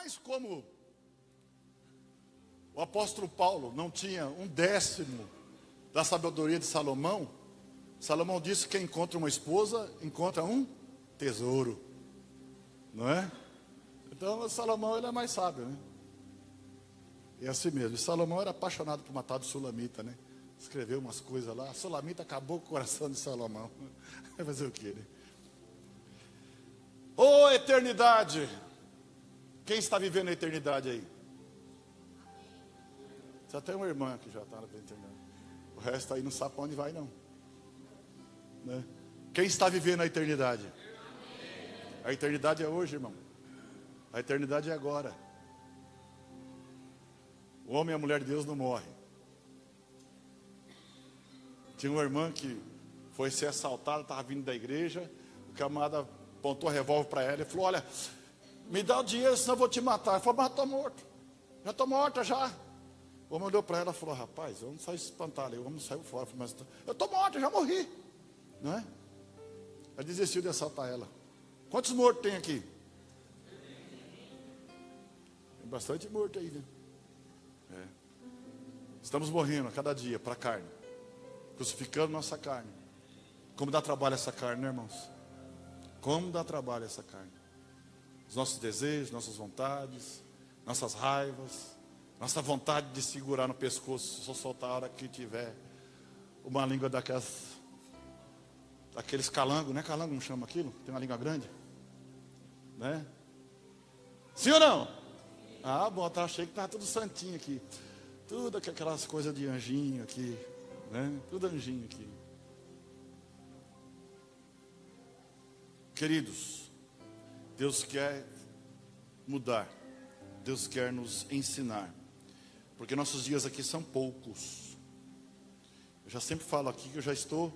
Mas como o apóstolo Paulo não tinha 1/10 da sabedoria de Salomão, Salomão disse que quem encontra uma esposa, encontra um tesouro. Não é? Então Salomão, ele é mais sábio, né? É assim mesmo. E Salomão era apaixonado por uma tal de Sulamita, né? Escreveu umas coisas lá. A Sulamita acabou com o coração de Salomão. Vai fazer o quê, né? Ô eternidade! Quem está vivendo a eternidade aí? Só tem uma irmã que já está na eternidade. O resto aí não sabe para onde vai, não. Né? Quem está vivendo a eternidade? A eternidade é hoje, irmão. A eternidade é agora. O homem e a mulher de Deus não morrem. Tinha uma irmã que foi ser assaltada, estava vindo da igreja. O camarada apontou a revólver para ela e falou: olha, me dá o dinheiro, senão eu vou te matar. Ela falou: mas estou morto. Já estou morta já. O homem olhou para ela e falou: rapaz, eu não saio espantado. O homem saiu fora. Falei: mas eu estou morta, já morri. Não é? Ela desistiu de assaltar ela. Quantos mortos tem aqui? Tem bastante morto aí, né? É. Estamos morrendo a cada dia para a carne, crucificando nossa carne. Como dá trabalho essa carne, né, irmãos? Como dá trabalho essa carne? Os nossos desejos, nossas vontades, nossas raivas, nossa vontade de segurar no pescoço, só soltar a hora que tiver uma língua daqueles calangos, né? Calango não chama aquilo? Tem uma língua grande, né? Sim ou não? Ah, bom, tá, achei que estava tudo santinho aqui. Tudo aquelas coisas de anjinho aqui, né? Tudo anjinho aqui. Queridos, Deus quer mudar. Deus quer nos ensinar. Porque nossos dias aqui são poucos. Eu já sempre falo aqui que eu já estou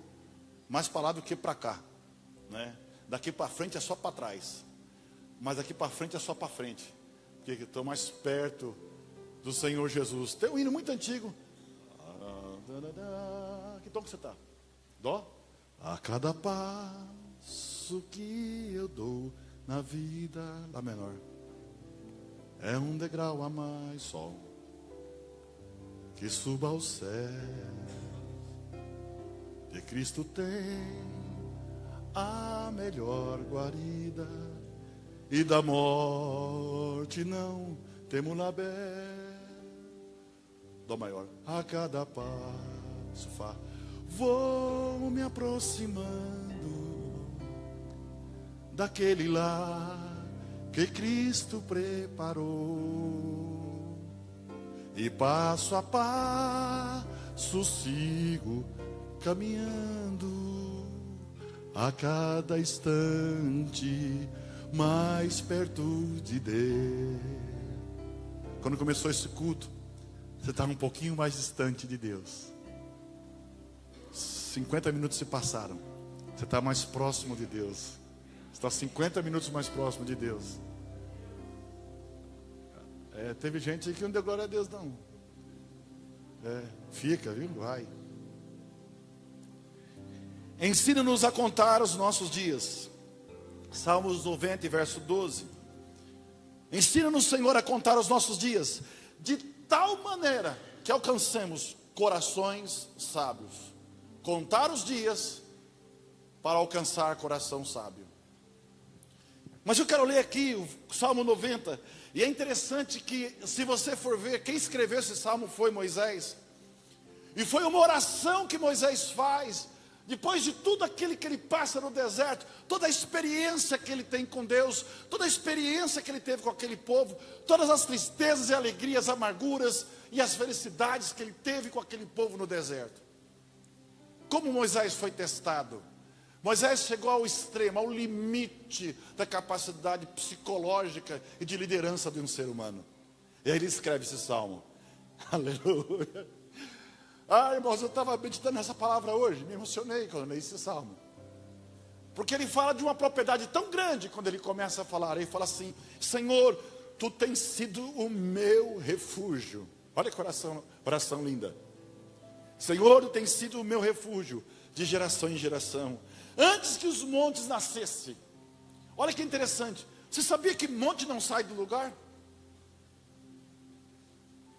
mais para lá do que para cá, né? Daqui para frente é só para trás. Mas daqui para frente é só para frente. Porque eu estou mais perto do Senhor Jesus. Tem um hino muito antigo. Que tom que você está? Dó? A cada passo que eu dou na vida, Lá menor, é um degrau a mais, Sol, que suba ao céu. De Cristo tem a melhor guarida, e da morte não temo na bé. Dó maior. A cada passo, Fá, vou me aproximando daquele lar que Cristo preparou, e passo a passo sigo caminhando, a cada instante mais perto de Deus. Quando começou esse culto, você estava um pouquinho mais distante de Deus. 50 minutos se passaram. Você está mais próximo de Deus. Você está 50 minutos mais próximo de Deus. Teve gente aí que não deu glória a Deus, não. Fica, viu? Vai. Ensina-nos a contar os nossos dias. Salmos 90, verso 12. Ensina-nos, Senhor, a contar os nossos dias, de tal maneira que alcancemos corações sábios. Contar os dias para alcançar coração sábio. Mas eu quero ler aqui o Salmo 90. E é interessante que, se você for ver, quem escreveu esse salmo foi Moisés. E foi uma oração que Moisés faz, depois de tudo aquilo que ele passa no deserto, toda a experiência que ele tem com Deus, toda a experiência que ele teve com aquele povo, todas as tristezas e alegrias, amarguras e as felicidades que ele teve com aquele povo no deserto. Como Moisés foi testado. Moisés chegou ao extremo, ao limite da capacidade psicológica e de liderança de um ser humano. E aí ele escreve esse salmo. Aleluia. Ah, irmãos, eu estava meditando nessa palavra hoje, me emocionei quando eu li esse salmo. Porque ele fala de uma propriedade tão grande quando ele começa a falar. Ele fala assim: Senhor, Tu tens sido o meu refúgio. Olha que oração linda. Senhor, Tu tens sido o meu refúgio de geração em geração. Antes que os montes nascessem. Olha que interessante. Você sabia que monte não sai do lugar?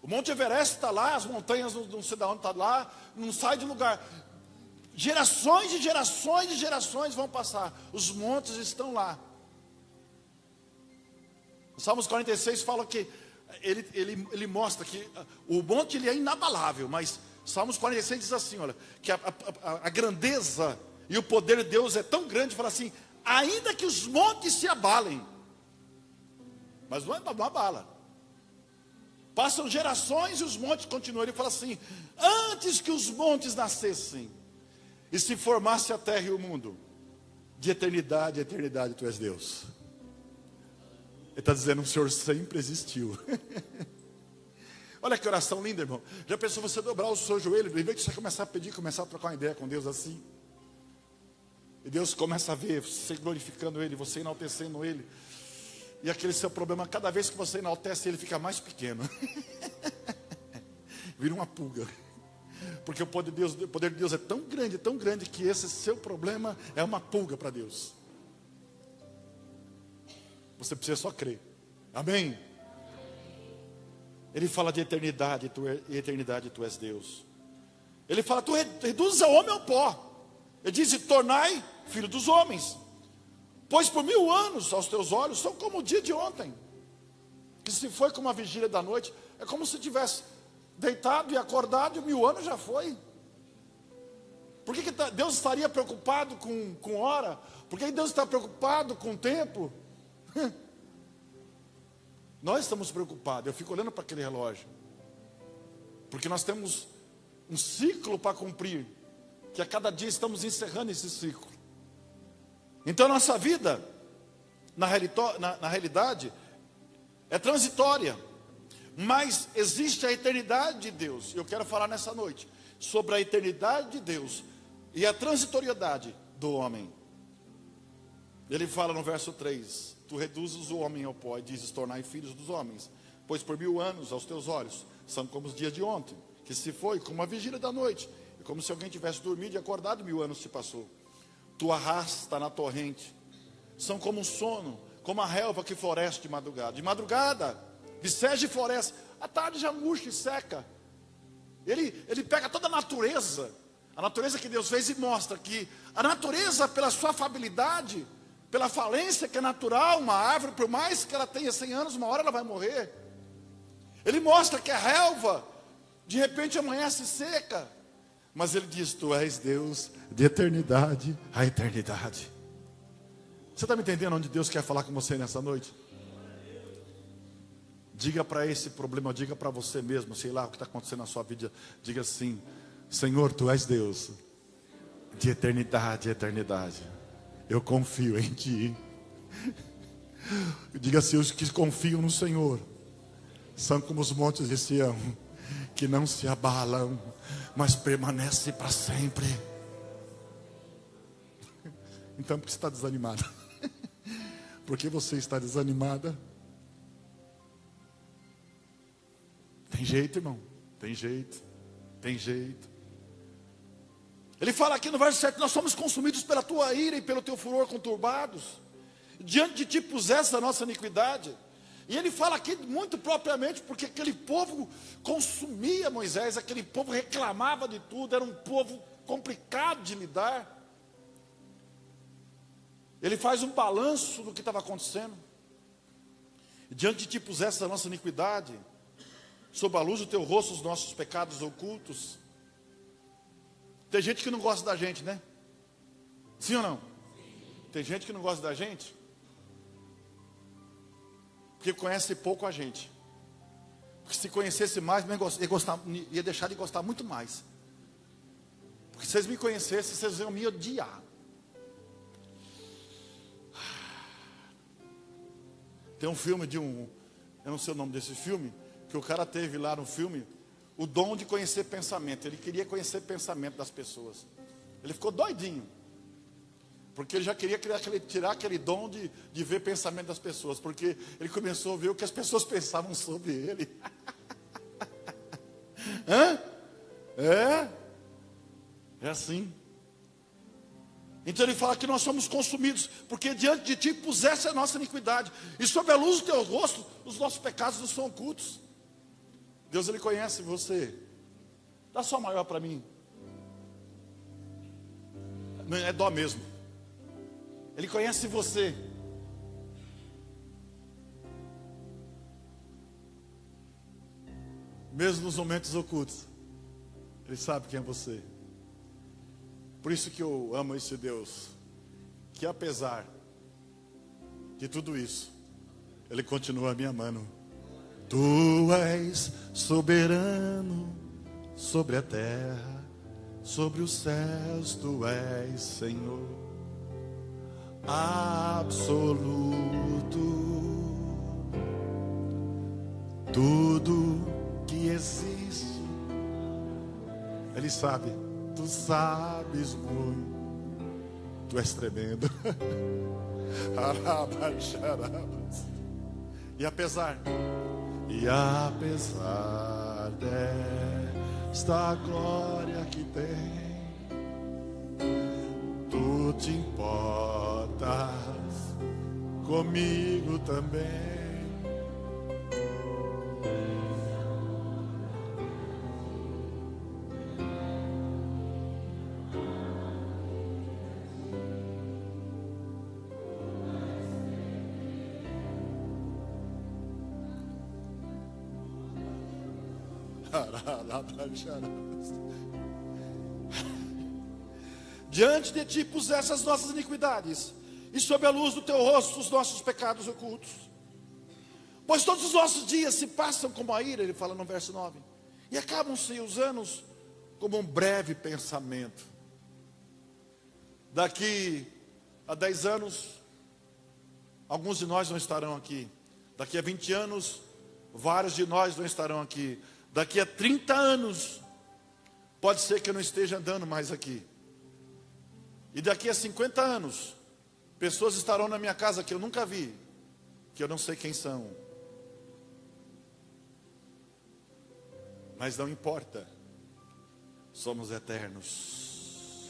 O Monte Everest está lá, as montanhas não sei de onde está lá, não sai de lugar. Gerações e gerações e gerações vão passar. Os montes estão lá. O Salmos 46 fala que ele mostra que o monte ele é inabalável, mas Salmos 46 diz assim, olha, que a grandeza e o poder de Deus é tão grande, fala assim, ainda que os montes se abalem, mas não abala. Passam gerações e os montes continuam. Ele fala assim, antes que os montes nascessem e se formasse a terra e o mundo, de eternidade a eternidade tu és Deus. Ele está dizendo, o Senhor sempre existiu. Olha que oração linda, irmão. Já pensou você dobrar o seu joelho, em vez de você começar a pedir, começar a trocar uma ideia com Deus assim? E Deus começa a ver você glorificando Ele, você enaltecendo Ele. E aquele seu problema, cada vez que você enaltece, ele fica mais pequeno. Vira uma pulga. Porque o poder de Deus é tão grande, que esse seu problema é uma pulga para Deus. Você precisa só crer. Amém? Ele fala de eternidade, e eternidade tu és Deus. Ele fala, tu reduzes ao homem ao pó. Ele diz, tornai filho dos homens. Pois por 1000 anos aos teus olhos são como o dia de ontem, que se foi como a vigília da noite. É como se tivesse deitado e acordado e 1000 anos já foi. Por que Deus estaria preocupado com hora? Por que Deus está preocupado com tempo? Nós estamos preocupados. Eu fico olhando para aquele relógio, porque nós temos um ciclo para cumprir, que a cada dia estamos encerrando esse ciclo. Então nossa vida, na realidade, é transitória, mas existe a eternidade de Deus. Eu quero falar nessa noite sobre a eternidade de Deus e a transitoriedade do homem. Ele fala no verso 3, tu reduzes o homem ao pó e dizes, tornai filhos dos homens, pois por 1000 anos aos teus olhos são como os dias de ontem, que se foi como a vigília da noite, e como se alguém tivesse dormido e acordado, 1000 anos se passou. Tu arrasta na torrente, são como um sono, como a relva que floresce de madrugada. De madrugada, viceja e floresce, à tarde já murcha e seca. Ele pega toda a natureza que Deus fez e mostra que a natureza, pela sua afabilidade, pela falência que é natural, uma árvore, por mais que ela tenha 100 anos, uma hora ela vai morrer. Ele mostra que a relva, de repente amanhece seca. Mas ele diz, tu és Deus de eternidade a eternidade. Você está me entendendo onde Deus quer falar com você nessa noite? Diga para esse problema, diga para você mesmo, sei lá o que está acontecendo na sua vida. Diga assim, Senhor, tu és Deus de eternidade a eternidade. Eu confio em ti. Diga assim, os que confiam no Senhor são como os montes de Sião, que não se abalam, mas permanece para sempre. Então por que você está desanimada? Por que você está desanimada? Tem jeito, irmão. Tem jeito. Tem jeito. Ele fala aqui no verso 7, nós somos consumidos pela tua ira e pelo teu furor conturbados. Diante de ti puseste a nossa iniquidade. E ele fala aqui muito propriamente porque aquele povo consumia Moisés, aquele povo reclamava de tudo, era um povo complicado de lidar. Ele faz um balanço do que estava acontecendo. E diante de ti puseste a nossa iniquidade, sob a luz do teu rosto os nossos pecados ocultos. Tem gente que não gosta da gente, né? Sim ou não? Tem gente que não gosta da gente porque conhece pouco a gente. Porque se conhecesse mais, ia deixar de gostar muito mais. Porque se vocês me conhecessem, vocês iam me odiar. Tem um filme eu não sei o nome desse filme, que o cara teve lá no filme o dom de conhecer pensamento. Ele queria conhecer pensamento das pessoas. Ele ficou doidinho. Porque ele já queria tirar aquele dom de ver pensamento das pessoas. Porque ele começou a ver o que as pessoas pensavam sobre ele. Hã? É assim. Então ele fala que nós somos consumidos, porque diante de ti puseste a nossa iniquidade, e sob a luz do teu rosto, os nossos pecados não são ocultos. Deus, Ele conhece você. Dá só maior para mim. Não, é dó mesmo. Ele conhece você. Mesmo nos momentos ocultos, Ele sabe quem é você. Por isso que eu amo esse Deus, que apesar de tudo isso, Ele continua me amando. Tu és soberano sobre a terra, sobre os céus, Tu és Senhor absoluto. Tudo que existe, Ele sabe. Tu sabes muito. Tu és tremendo. E apesar desta glória que tem, Tu te importas comigo também. Diante de Ti puseste as nossas iniquidades, e sob a luz do Teu rosto os nossos pecados ocultos. Pois todos os nossos dias se passam como a ira, Ele fala no verso 9, e acabam-se os anos como um breve pensamento. Daqui a 10 anos, alguns de nós não estarão aqui. Daqui a 20 anos, vários de nós não estarão aqui. Daqui a 30 anos, pode ser que eu não esteja andando mais aqui. E daqui a 50 anos, pessoas estarão na minha casa que eu nunca vi, que eu não sei quem são. Mas não importa, somos eternos.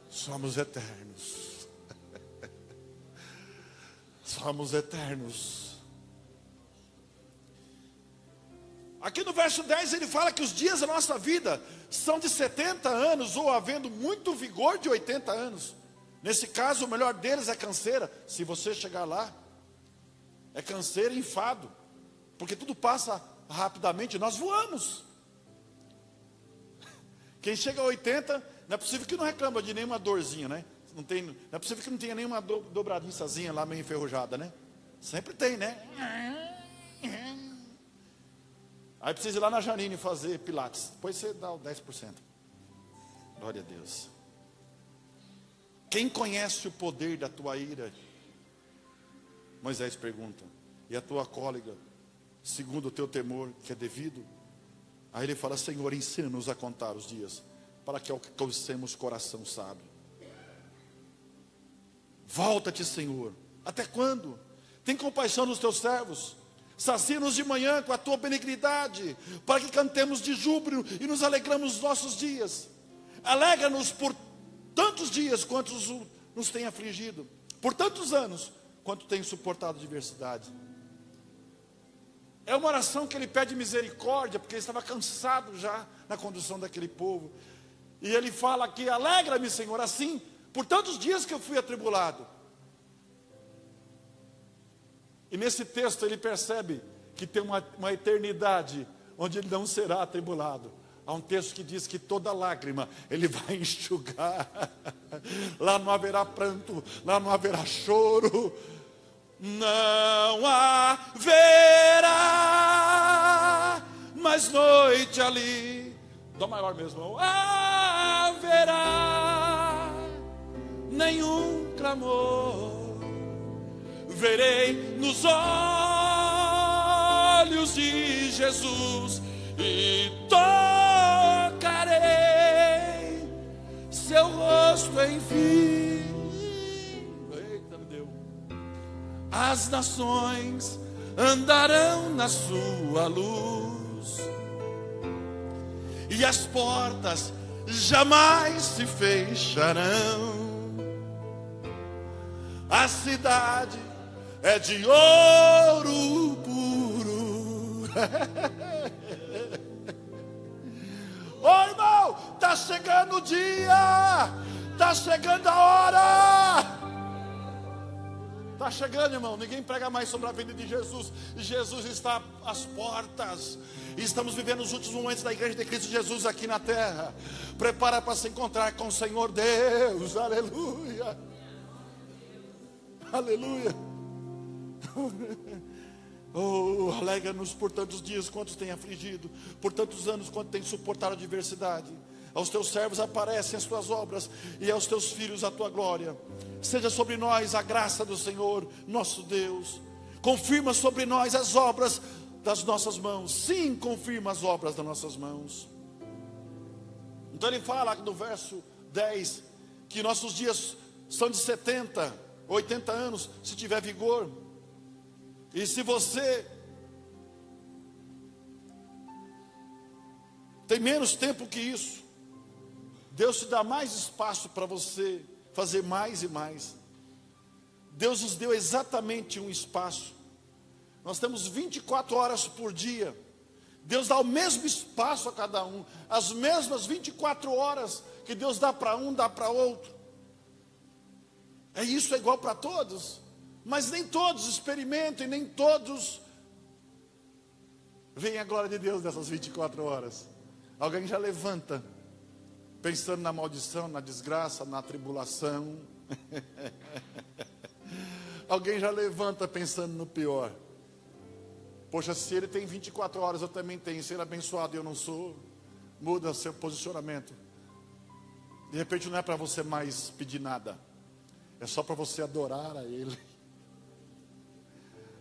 Somos eternos. Somos eternos. Aqui no verso 10 ele fala que os dias da nossa vida são de 70 anos, ou havendo muito vigor, de 80 anos. Nesse caso, o melhor deles é canseira. Se você chegar lá, é canseira e enfado, porque tudo passa rapidamente, nós voamos. Quem chega a 80, não é possível que não reclama de nenhuma dorzinha, né? Não é possível que não tenha nenhuma dobradiçazinha lá meio enferrujada, né? Sempre tem, né? Aí precisa ir lá na Janine fazer pilates. Depois você dá o 10%. Glória a Deus. Quem conhece o poder da tua ira? Moisés pergunta. E a tua cólera, segundo o teu temor, que é devido? Aí ele fala, Senhor, ensina-nos a contar os dias, para que alcancemos coração sábio. Volta-te, Senhor. Até quando? Tem compaixão dos teus servos. Sacia-nos de manhã com a tua benignidade, para que cantemos de júbilo e nos alegramos nos nossos dias. Alegra-nos por tantos dias quantos nos tem afligido, por tantos anos quanto tem suportado adversidade. É uma oração que ele pede misericórdia, porque ele estava cansado já na condução daquele povo. E ele fala aqui, alegra-me, Senhor, assim, por tantos dias que eu fui atribulado. E nesse texto ele percebe que tem uma eternidade onde ele não será atribulado. Há um texto que diz que toda lágrima Ele vai enxugar. Lá não haverá pranto, lá não haverá choro. Não haverá mais noite ali. Dó maior mesmo. Haverá nenhum clamor. Verei nos olhos de Jesus e tocarei seu rosto, enfim. Eita, me deu. As nações andarão na sua luz e as portas jamais se fecharão. A cidade é de ouro puro. está chegando a hora. Está chegando, irmão. Ninguém prega mais sobre a vida de Jesus. Jesus está às portas. E estamos vivendo os últimos momentos da igreja de Cristo Jesus aqui na terra. Prepara para se encontrar com o Senhor Deus. Aleluia. Aleluia. Oh, alegra-nos por tantos dias quantos tem afligido, por tantos anos quanto tem suportado a adversidade. Aos teus servos aparecem as tuas obras, e aos teus filhos a tua glória. Seja sobre nós a graça do Senhor, nosso Deus. Confirma sobre nós as obras das nossas mãos. Sim, confirma as obras das nossas mãos. Então ele fala no verso 10, que nossos dias são de 70, 80 anos, se tiver vigor. E se você tem menos tempo que isso, Deus te dá mais espaço para você fazer mais e mais. Deus nos deu exatamente um espaço. Nós temos 24 horas por dia. Deus dá o mesmo espaço a cada um. As mesmas 24 horas que Deus dá para um, dá para outro. É isso, é igual para todos. Mas nem todos experimentam e nem todos veem a glória de Deus nessas 24 horas. Alguém já levanta pensando na maldição, na desgraça, na tribulação. Alguém já levanta pensando no pior. Poxa, se ele tem 24 horas, eu também tenho. Se ele é abençoado e eu não sou, muda seu posicionamento. De repente não é para você mais pedir nada. É só para você adorar a Ele.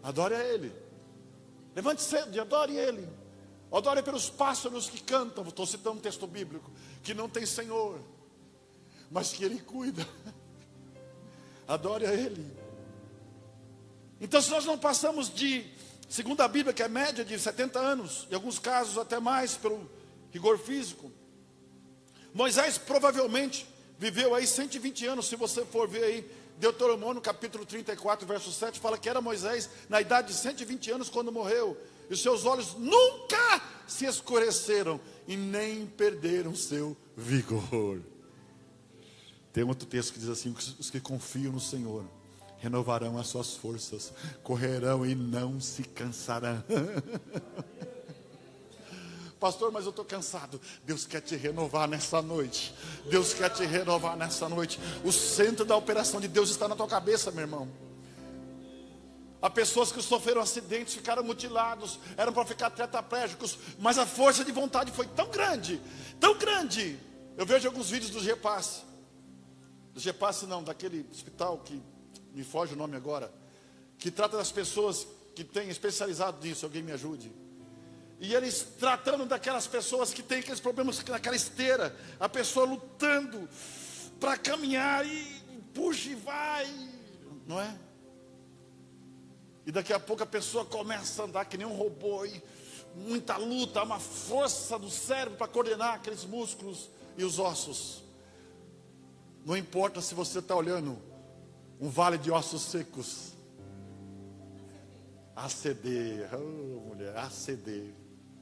Adore a Ele. Levante cedo e adore Ele. Adore pelos pássaros que cantam. Estou citando um texto bíblico. Que não tem Senhor, mas que Ele cuida. Adore a Ele. Então, se nós não passamos de, segundo a Bíblia, que é média de 70 anos, em alguns casos até mais, pelo rigor físico, Moisés provavelmente viveu aí 120 anos. Se você for ver aí, Deuteronômio capítulo 34, verso 7, fala que era Moisés na idade de 120 anos quando morreu. E os seus olhos nunca se escureceram e nem perderam seu vigor. Tem outro texto que diz assim: os que confiam no Senhor renovarão as suas forças, correrão e não se cansarão. Pastor, mas eu estou cansado. Deus quer te renovar nessa noite. Deus quer te renovar nessa noite. O centro da operação de Deus está na tua cabeça, meu irmão. Há pessoas que sofreram acidentes, ficaram mutilados, eram para ficar tetraplégicos, mas a força de vontade foi tão grande, tão grande. Eu vejo alguns vídeos do GEPASSE. Do GEPASSE não, daquele hospital que me foge o nome agora, que trata das pessoas que têm especializado nisso. Alguém me ajude. E eles tratando daquelas pessoas que têm aqueles problemas naquela esteira, a pessoa lutando para caminhar e puxa e vai, não é? E daqui a pouco a pessoa começa a andar que nem um robô, e muita luta, uma força do cérebro para coordenar aqueles músculos e os ossos. Não importa se você está olhando um vale de ossos secos. ACD, oh, mulher, ACD.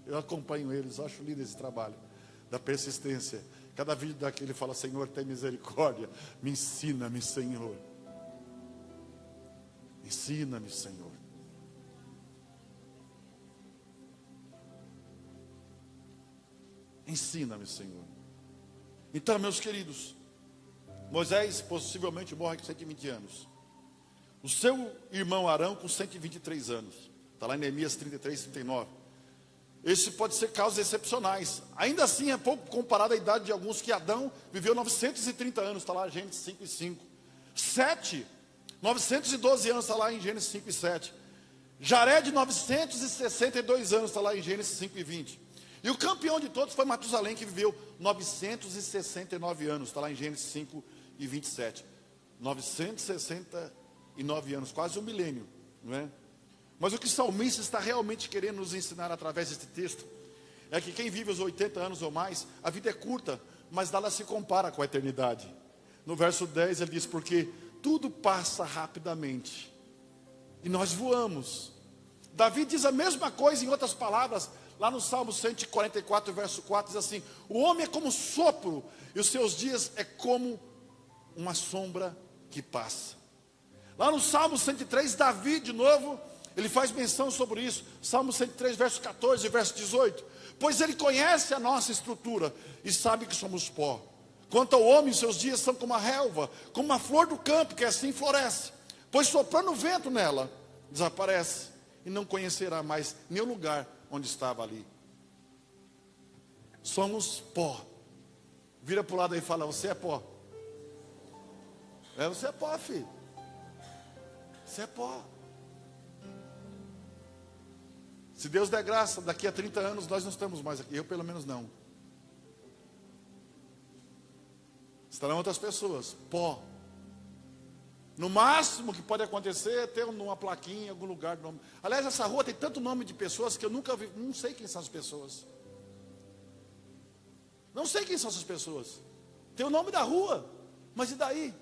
Eu acompanho eles, acho lindo esse trabalho da persistência. Cada vídeo daquele fala: Senhor, tem misericórdia, me ensina-me, Senhor. Ensina-me, Senhor. Ensina-me, Senhor. Então, meus queridos, Moisés possivelmente morre com 120 anos. O seu irmão Arão com 123 anos. Está lá em Neemias 33, 39. Esse pode ser causas excepcionais. Ainda assim é pouco comparado à idade de alguns, que Adão viveu 930 anos. Está lá em Gênesis 5 e 5. 912 anos, está lá em Gênesis 5 e 7. Jared, 962 anos, está lá em Gênesis 5 e 20. E o campeão de todos foi Matusalém, que viveu 969 anos, está lá em Gênesis 5 e 27. 969 anos, quase um milênio, não é? Mas o que o salmista está realmente querendo nos ensinar através deste texto é que quem vive os 80 anos ou mais, a vida é curta, mas nada se compara com a eternidade. No verso 10 ele diz: porque tudo passa rapidamente e nós voamos. Davi diz a mesma coisa em outras palavras, lá no Salmo 144, verso 4, diz assim: o homem é como sopro, e os seus dias é como uma sombra que passa. Lá no Salmo 103, Davi, de novo, ele faz menção sobre isso. Salmo 103, verso 14 e verso 18. Pois ele conhece a nossa estrutura e sabe que somos pó. Quanto ao homem, seus dias são como a relva, como uma flor do campo, que assim floresce. Pois soprando o vento nela, desaparece, e não conhecerá mais nenhum lugar onde estava ali. Somos pó. Vira para o lado aí e fala, você é pó. Você é pó, filho. Você é pó. Se Deus der graça, daqui a 30 anos nós não estamos mais aqui. Eu pelo menos não. Estarão outras pessoas, pó. No máximo que pode acontecer é ter uma plaquinha em algum lugar. Aliás, essa rua tem tanto nome de pessoas que eu nunca vi, não sei quem são as pessoas. Não sei quem são essas pessoas. Tem o nome da rua, mas e daí?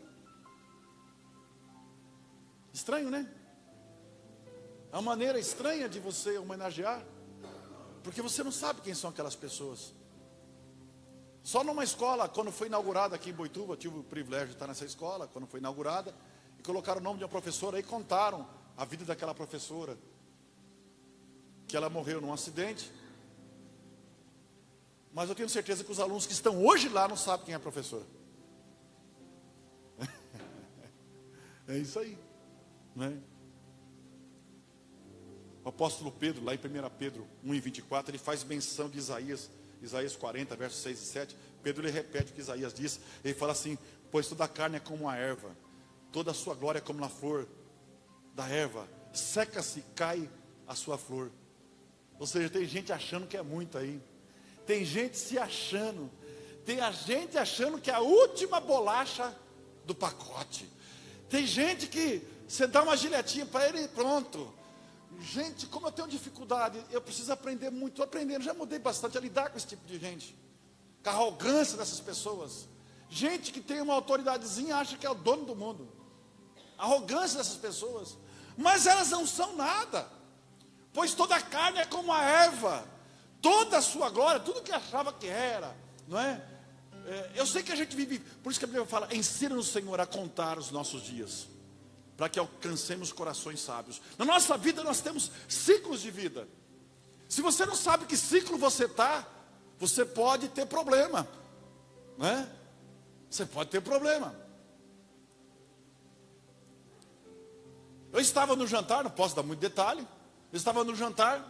Estranho, né? É uma maneira estranha de você homenagear, porque você não sabe quem são aquelas pessoas. Só numa escola, quando foi inaugurada aqui em Boituva, eu tive o privilégio de estar nessa escola, quando foi inaugurada, e colocaram o nome de uma professora, e contaram a vida daquela professora, que ela morreu num acidente, mas eu tenho certeza que os alunos que estão hoje lá não sabem quem é a professora. É isso aí, né? O apóstolo Pedro, lá em 1 Pedro 1:24, ele faz menção de Isaías 40, versos 6 e 7. Pedro, ele repete o que Isaías diz. Ele fala assim, pois toda a carne é como a erva, toda a sua glória é como na flor da erva, seca-se e cai a sua flor. Ou seja, tem gente achando que é muito aí. Tem gente se achando. Tem a gente achando que é a última bolacha do pacote. Tem gente que você dá uma giletinha para ele e pronto. Gente, como eu tenho dificuldade, eu preciso aprender muito, estou aprendendo, já mudei bastante a lidar com esse tipo de gente, com a arrogância dessas pessoas. Gente que tem uma autoridadezinha, acha que é o dono do mundo. A arrogância dessas pessoas, mas elas não são nada, pois toda a carne é como a erva, toda a sua glória, tudo que achava que era, não é? Eu sei que a gente vive, por isso que a Bíblia fala, ensina-nos, Senhor, a contar os nossos dias, para que alcancemos corações sábios. Na nossa vida nós temos ciclos de vida. Se você não sabe que ciclo você está, você pode ter problema, né? Você pode ter problema. Eu estava no jantar, não posso dar muito detalhe. Eu estava no jantar,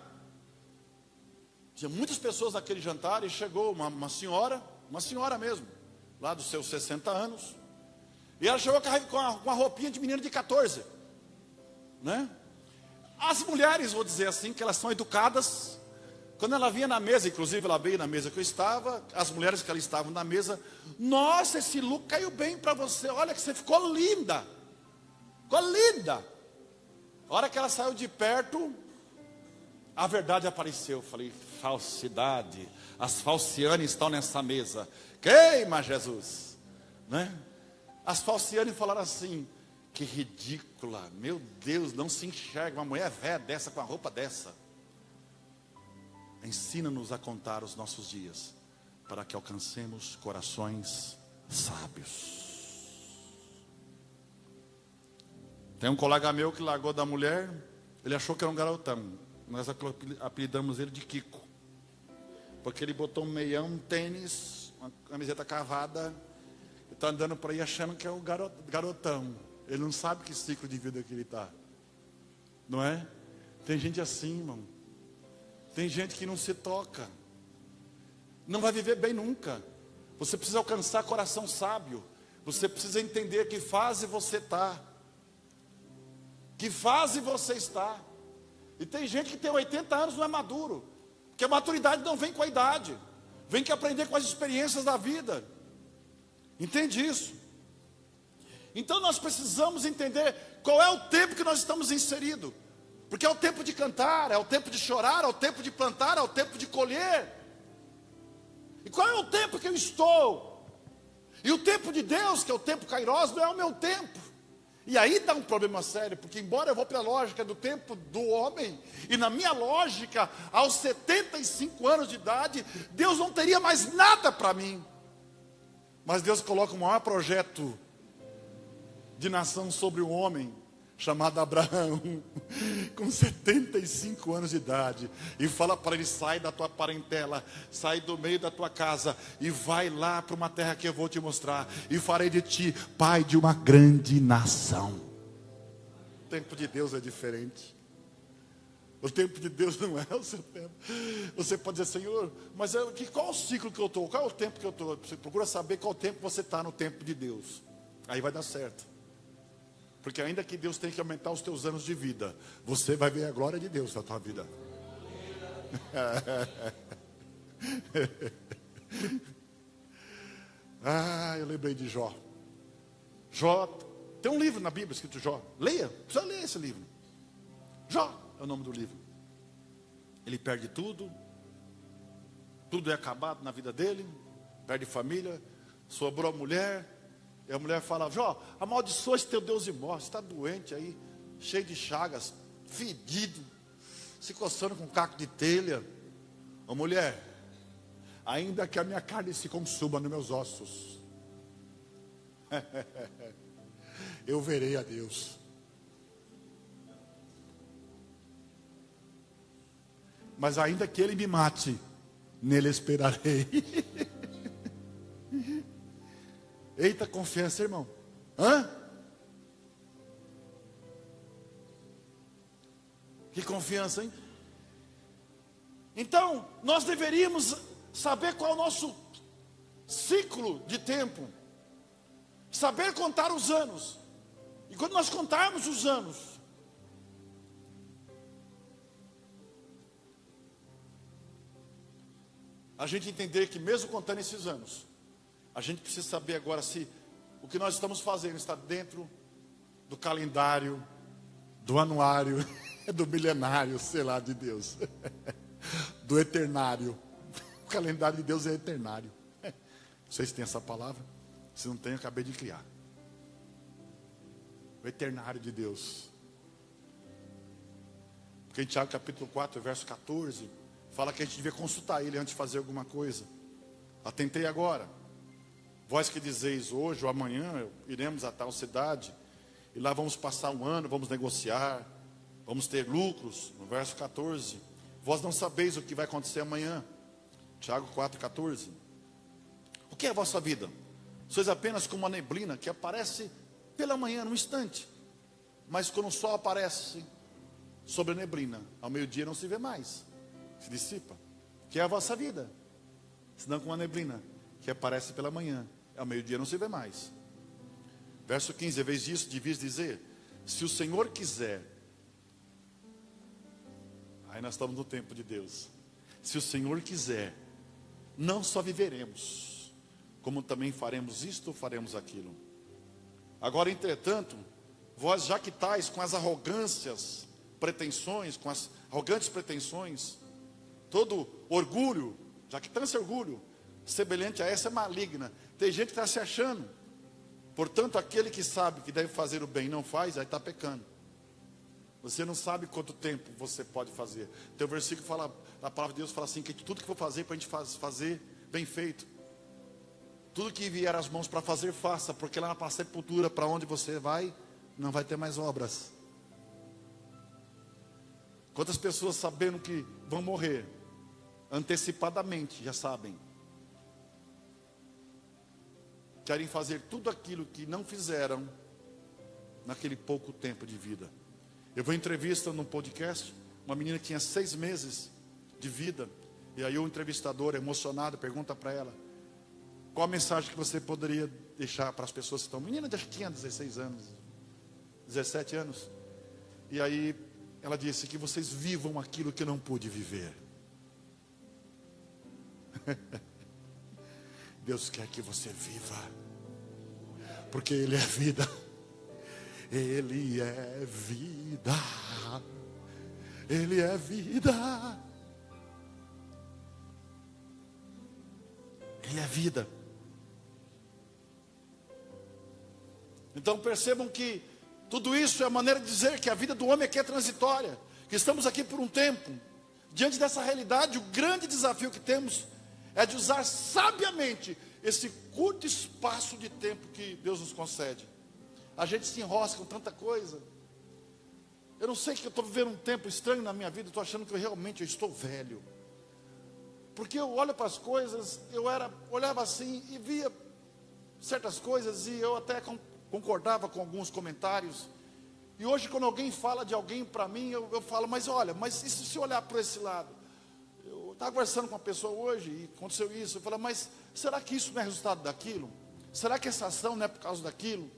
tinha muitas pessoas naquele jantar, e chegou uma senhora mesmo, lá dos seus 60 anos. E ela chegou com uma roupinha de menina de 14, né? As mulheres, vou dizer assim, que elas são educadas. Quando ela vinha na mesa, inclusive ela veio na mesa que eu estava, as mulheres que ali estavam na mesa, nossa, esse look caiu bem para você, olha que você ficou linda. Ficou linda. A hora que ela saiu de perto, a verdade apareceu. Eu falei, falsidade, as falcianes estão nessa mesa. Queima Jesus, né? As falcianes falaram assim, que ridícula, meu Deus, não se enxerga uma mulher velha dessa, com a roupa dessa. Ensina-nos a contar os nossos dias, para que alcancemos corações sábios. Tem um colega meu que largou da mulher, ele achou que era um garotão. Nós apelidamos ele de Kiko, porque ele botou um meião, um tênis, uma camiseta cavada, está andando por aí achando que é o garotão. Ele não sabe que ciclo de vida que ele está, não é? Tem gente assim, irmão. Tem gente que não se toca, não vai viver bem nunca. Você precisa alcançar coração sábio. Você precisa entender que fase você está, que fase você está. E tem gente que tem 80 anos, não é maduro, porque a maturidade não vem com a idade, vem que aprender com as experiências da vida. Entende isso? Então nós precisamos entender qual é o tempo que nós estamos inseridos. Porque é o tempo de cantar, é o tempo de chorar, é o tempo de plantar, é o tempo de colher. E qual é o tempo que eu estou? E o tempo de Deus, que é o tempo Kairos, não é o meu tempo. E aí dá um problema sério, porque embora eu vou para a lógica do tempo do homem, e na minha lógica, aos 75 anos de idade, Deus não teria mais nada para mim. Mas Deus coloca o maior projeto de nação sobre um homem chamado Abraão, com 75 anos de idade, e fala para ele: sai da tua parentela, sai do meio da tua casa, e vai lá para uma terra que eu vou te mostrar, e farei de ti pai de uma grande nação. O tempo de Deus é diferente. O tempo de Deus não é o seu tempo. Você pode dizer: Senhor, mas qual o ciclo que eu estou? Qual é o tempo que eu estou? Você procura saber qual tempo você está no tempo de Deus. Aí vai dar certo. Porque ainda que Deus tenha que aumentar os teus anos de vida, você vai ver a glória de Deus na tua vida. Eu lembrei de Jó. Jó, tem um livro na Bíblia escrito Jó. Leia, precisa ler esse livro. Jó é o nome do livro. Ele perde tudo. Tudo é acabado na vida dele. Perde família. Sobrou a mulher. E a mulher fala: Jó, amaldiçoa esse teu Deus e morre. Você está doente aí, cheio de chagas, fedido, se coçando com caco de telha. Ô mulher, ainda que a minha carne se consuma nos meus ossos, eu verei a Deus. Mas ainda que ele me mate, nele esperarei. Eita confiança, irmão. Que confiança, hein? Então, nós deveríamos saber qual é o nosso ciclo de tempo. Saber contar os anos. E quando nós contarmos os anos, a gente entender que mesmo contando esses anos, a gente precisa saber agora se o que nós estamos fazendo está dentro do calendário, do anuário, do milenário, sei lá, de Deus. Do eternário. O calendário de Deus é eternário. Vocês têm essa palavra? Se não tem, eu acabei de criar. O eternário de Deus. Porque em Tiago capítulo 4, verso 14, fala que a gente devia consultar ele antes de fazer alguma coisa. Atentei agora. Vós que dizeis: hoje ou amanhã iremos a tal cidade, e lá vamos passar um ano, vamos negociar, vamos ter lucros. No verso 14, vós não sabeis o que vai acontecer amanhã. Tiago 4,14. O que é a vossa vida? Sois apenas como uma neblina que aparece pela manhã, num instante, mas quando o sol aparece sobre a neblina, ao meio-dia não se vê mais, se dissipa. O que é a vossa vida? Senão como uma neblina que aparece pela manhã, ao meio-dia não se vê mais. Verso 15, em vez disso, devias dizer: se o Senhor quiser. Aí nós estamos no tempo de Deus. Se o Senhor quiser, não só viveremos, como também faremos isto ou faremos aquilo. Agora, entretanto, vós já que estáis com as arrogantes pretensões, todo orgulho, já que tanto esse orgulho, semelhante a essa é maligna. Tem gente que está se achando. Portanto, aquele que sabe que deve fazer o bem e não faz, aí está pecando. Você não sabe quanto tempo você pode fazer. Tem um versículo que fala, a palavra de Deus fala assim, que tudo que for fazer para a gente fazer bem feito. Tudo que vier às mãos para fazer, faça, porque lá na sepultura, para onde você vai, não vai ter mais obras. Quantas pessoas sabendo que vão morrer, antecipadamente, já sabem. Querem fazer tudo aquilo que não fizeram naquele pouco tempo de vida. Eu vou em entrevista num podcast, uma menina que tinha 6 meses de vida, e aí o entrevistador, emocionado, pergunta para ela: qual a mensagem que você poderia deixar para as pessoas que estão... Menina já tinha 16 anos, 17 anos. E aí ela disse: que vocês vivam aquilo que eu não pude viver. Deus quer que você viva, porque Ele é vida. Ele é vida. Ele é vida. Ele é vida. Então percebam que tudo isso é a maneira de dizer que a vida do homem aqui é transitória, que estamos aqui por um tempo. Diante dessa realidade, o grande desafio que temos é de usar sabiamente esse curto espaço de tempo que Deus nos concede. A gente se enrosca com tanta coisa. Eu não sei que eu estou vivendo um tempo estranho na minha vida. Estou achando que eu estou velho. Porque eu olho para as coisas, olhava assim e via certas coisas e eu até concordava com alguns comentários. E hoje quando alguém fala de alguém para mim, eu falo, mas olha, mas e se eu olhar por esse lado? Eu estava conversando com uma pessoa hoje e aconteceu isso. Eu falei, mas será que isso não é resultado daquilo? Será que essa ação não é por causa daquilo?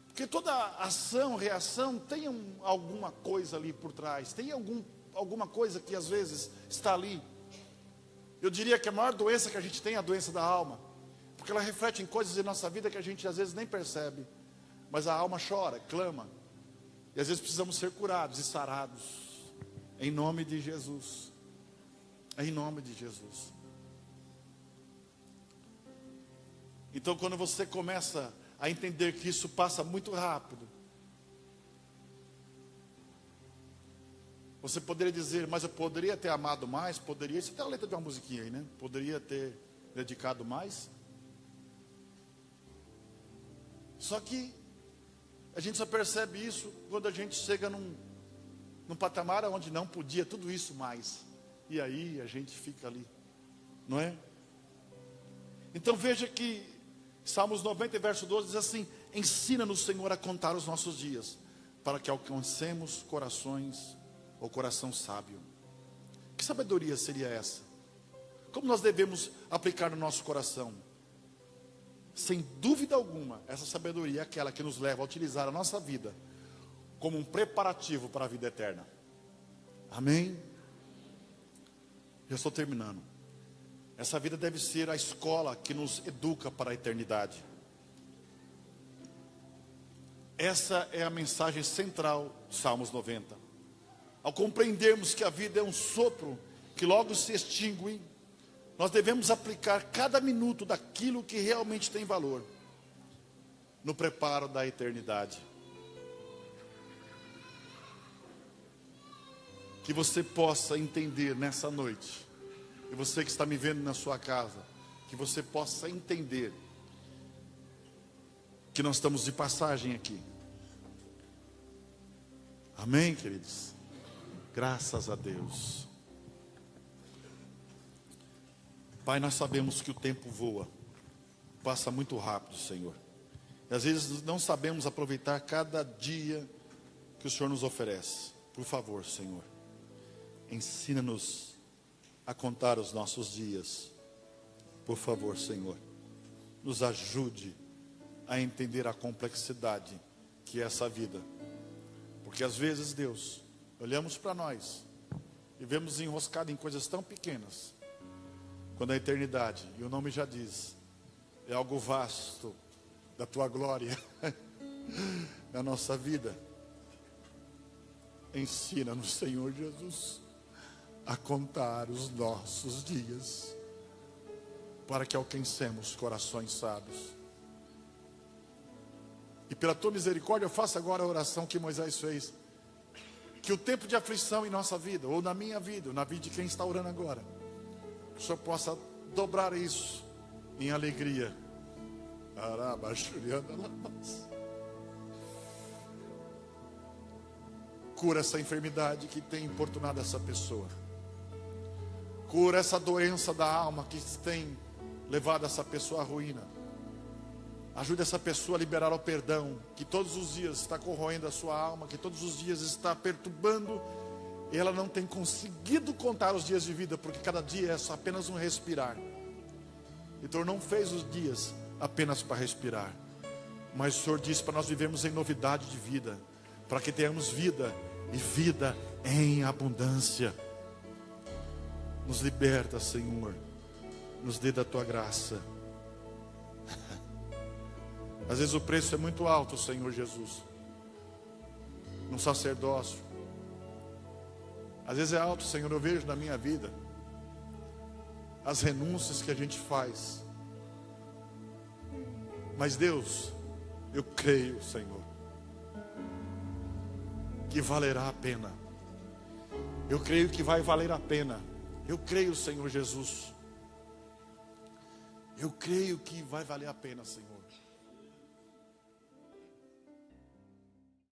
Porque toda ação, reação, tem alguma coisa ali por trás. Tem alguma coisa que às vezes está ali. Eu diria que a maior doença que a gente tem é a doença da alma. Porque ela reflete em coisas em nossa vida que a gente às vezes nem percebe. Mas a alma chora, clama. E às vezes precisamos ser curados e sarados. Em nome de Jesus. Em nome de Jesus. Então quando você começa a entender que isso passa muito rápido, você poderia dizer, mas eu poderia ter amado mais, poderia, isso é até a letra de uma musiquinha aí, né? Poderia ter dedicado mais. Só que a gente só percebe isso quando a gente chega num patamar onde não podia tudo isso mais. E aí a gente fica ali, não é? Então veja que Salmos 90, verso 12 diz assim: ensina-nos, Senhor, a contar os nossos dias, para que alcancemos corações ou coração sábio. Que sabedoria seria essa? Como nós devemos aplicar no nosso coração? Sem dúvida alguma, essa sabedoria é aquela que nos leva a utilizar a nossa vida como um preparativo para a vida eterna. Amém? Já estou terminando. Essa vida deve ser a escola que nos educa para a eternidade. Essa é a mensagem central de Salmos 90. Ao compreendermos que a vida é um sopro que logo se extingue, nós devemos aplicar cada minuto daquilo que realmente tem valor no preparo da eternidade. Que você possa entender nessa noite, e você que está me vendo na sua casa, que você possa entender que nós estamos de passagem aqui. Amém, queridos? Graças a Deus. Pai, nós sabemos que o tempo voa, passa muito rápido, Senhor. E às vezes não sabemos aproveitar cada dia que o Senhor nos oferece. Por favor, Senhor, ensina-nos a contar os nossos dias. Por favor, Senhor, nos ajude a entender a complexidade que é essa vida. Porque às vezes, Deus, olhamos para nós e vemos enroscado em coisas tão pequenas, quando a eternidade, e o nome já diz, é algo vasto da tua glória na nossa vida. Ensina-nos, Senhor Jesus, a contar os nossos dias, para que alcancemos corações sábios. E pela tua misericórdia, eu faço agora a oração que Moisés fez. Que o tempo de aflição em nossa vida, ou na minha vida, ou na vida de quem está orando agora, o Senhor possa dobrar isso em alegria. Cura essa enfermidade que tem importunado essa pessoa. Cura essa doença da alma que tem levado essa pessoa à ruína. Ajude essa pessoa a liberar o perdão, que todos os dias está corroendo a sua alma, que todos os dias está perturbando, e ela não tem conseguido contar os dias de vida, porque cada dia é só apenas um respirar. Então não fez os dias apenas para respirar, mas o Senhor disse para nós vivermos em novidade de vida, para que tenhamos vida, e vida em abundância. Nos liberta, Senhor, nos dê da tua graça. Às vezes o preço é muito alto, Senhor Jesus, num sacerdócio. Às vezes é alto, Senhor, eu vejo na minha vida as renúncias que a gente faz. Mas Deus, eu creio, Senhor, que valerá a pena. Eu creio que vai valer a pena. Eu creio, Senhor Jesus. Eu creio que vai valer a pena, Senhor.